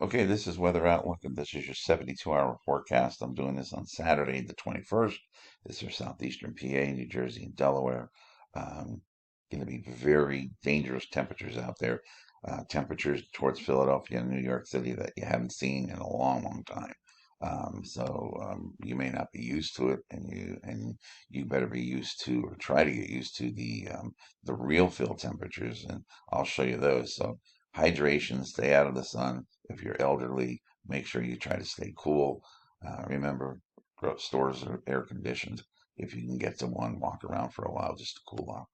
Okay, this is Weather Outlook, and this is your 72-hour forecast. I'm doing this on Saturday, the 21st. This is southeastern PA, New Jersey, and Delaware. Going to be very dangerous temperatures out there. Temperatures towards Philadelphia and New York City that you haven't seen in a long, long time. You may not be used to it, and you better be used to, or try to get used to the real field temperatures, and I'll show you those. So hydration, stay out of the sun. If you're elderly, make sure you try to stay cool. Remember, stores are air conditioned. If you can get to one, walk around for a while just to cool off.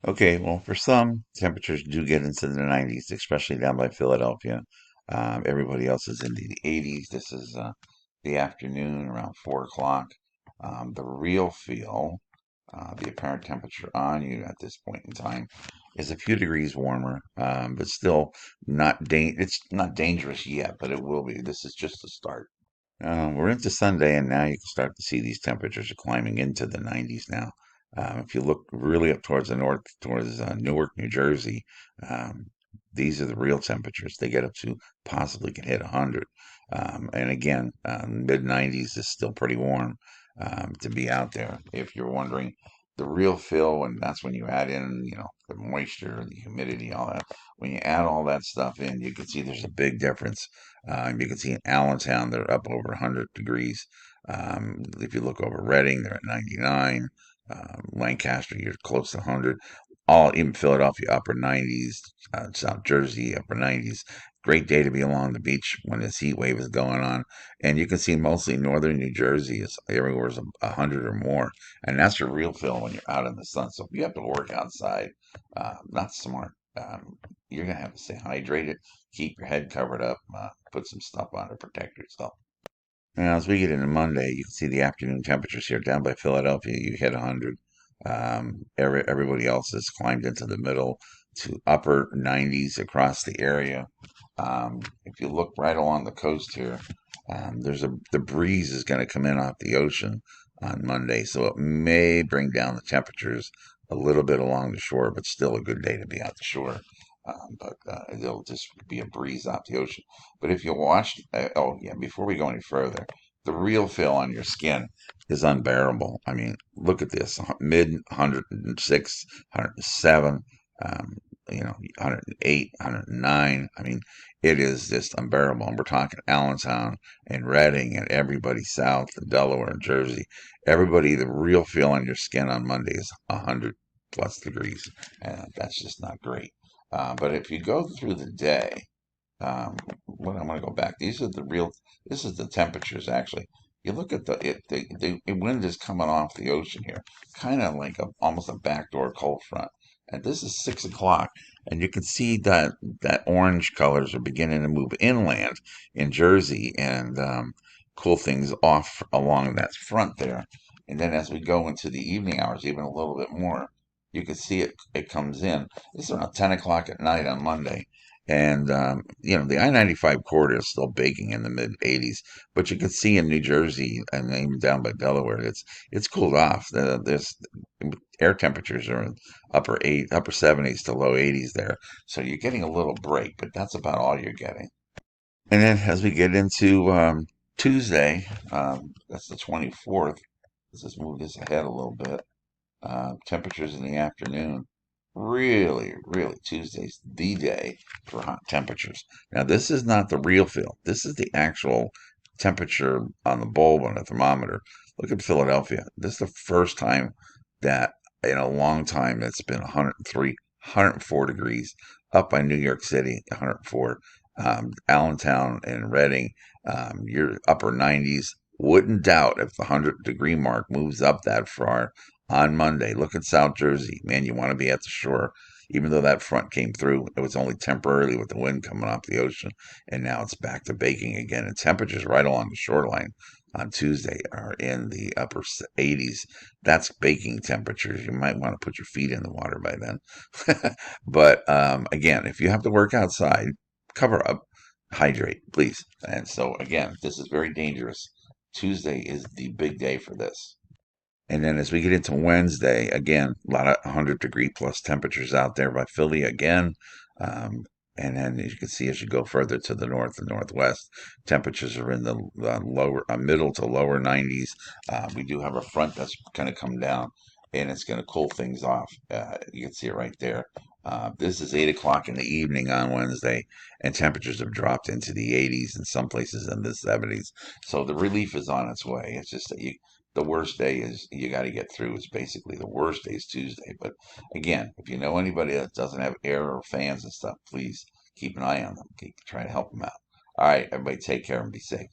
Okay, well, for some, temperatures do get into the 90s, especially down by Philadelphia. Everybody else is into the 80s. This is the afternoon around 4 o'clock. The real feel, the apparent temperature on you at this point in time is a few degrees warmer, but still it's not dangerous yet, but it will be. This is just the start. We're into Sunday, and now you can start to see these temperatures are climbing into the 90s now. If you look really up towards the north, towards Newark, New Jersey, um, these are the real temperatures. They get up to possibly can hit 100. And again, mid 90s is still pretty warm to be out there. If you're wondering, the real feel, and that's when you add in, the moisture, the humidity, all that. When you add all that stuff in, you can see there's a big difference. You can see in Allentown, they're up over 100 degrees. If you look over Reading, they're at 99. Lancaster, you're close to 100. Even Philadelphia, upper 90s. South Jersey, upper 90s. Great day to be along the beach when this heat wave is going on. And you can see mostly northern New Jersey is everywhere's 100 or more. And that's your real feel when you're out in the sun. So if you have to work outside, not smart. You're going to have to stay hydrated, keep your head covered up, put some stuff on to protect yourself. Now, as we get into Monday, you can see the afternoon temperatures here down by Philadelphia. You hit 100. Everybody else has climbed into the middle to upper 90s across the area. If you look right along the coast here, the breeze is going to come in off the ocean on Monday, so it may bring down the temperatures a little bit along the shore, but still a good day to be out the shore. But it'll just be a breeze off the ocean. But if you watch, oh yeah, before we go any further, the real feel on your skin is unbearable. I mean, look at this, mid 106, 107, 108, 109. I mean, it is just unbearable. And we're talking Allentown and Reading and everybody south of Delaware and Jersey. Everybody, the real feel on your skin on Monday is 100 plus degrees. And that's just not great. But if you go through the day, I'm going to go back. This is the temperatures actually. You look at the wind is coming off the ocean here, kind of like almost a backdoor cold front. And this is 6 o'clock, and you can see that orange colors are beginning to move inland in Jersey and cool things off along that front there. And then as we go into the evening hours, even a little bit more, you can see it comes in. This is around 10 o'clock at night on Monday. And, the I-95 corridor is still baking in the mid 80s, but you can see in New Jersey and even down by Delaware, it's cooled off. There's air temperatures are in upper 70s to low 80s there. So you're getting a little break, but that's about all you're getting. And then as we get into Tuesday, that's the 24th. Let's just move this ahead a little bit. Temperatures in the afternoon. Really, really, Tuesday's the day for hot temperatures. Now, this is not the real feel. This is the actual temperature on the bulb on the thermometer. Look at Philadelphia. This is the first time that in a long time it's been 103, 104 degrees. Up by New York City, 104. Allentown and Reading, your upper 90s. Wouldn't doubt if the 100-degree mark moves up that far on Monday. Look at South Jersey. Man, you want to be at the shore. Even though that front came through, it was only temporarily with the wind coming off the ocean, and now it's back to baking again. And temperatures right along the shoreline on Tuesday are in the upper 80s. That's baking temperatures. You might want to put your feet in the water by then. But again, if you have to work outside, cover up, hydrate, please. And so, again, this is very dangerous. Tuesday is the big day for this. And then as we get into Wednesday, again, a lot of 100-degree plus temperatures out there by Philly again. Um, And then as you can see, as you go further to the north and northwest, temperatures are in the lower, middle to lower 90s. We do have a front that's going to come down, and it's going to cool things off. You can see it right there. This is 8 o'clock in the evening on Wednesday, and temperatures have dropped into the 80s and some places in the 70s. So the relief is on its way. It's just that the worst day is you got to get through. Is basically the worst day is Tuesday. But again, if you know anybody that doesn't have air or fans and stuff, please keep an eye on them. Keep trying to help them out. All right, everybody, take care and be safe.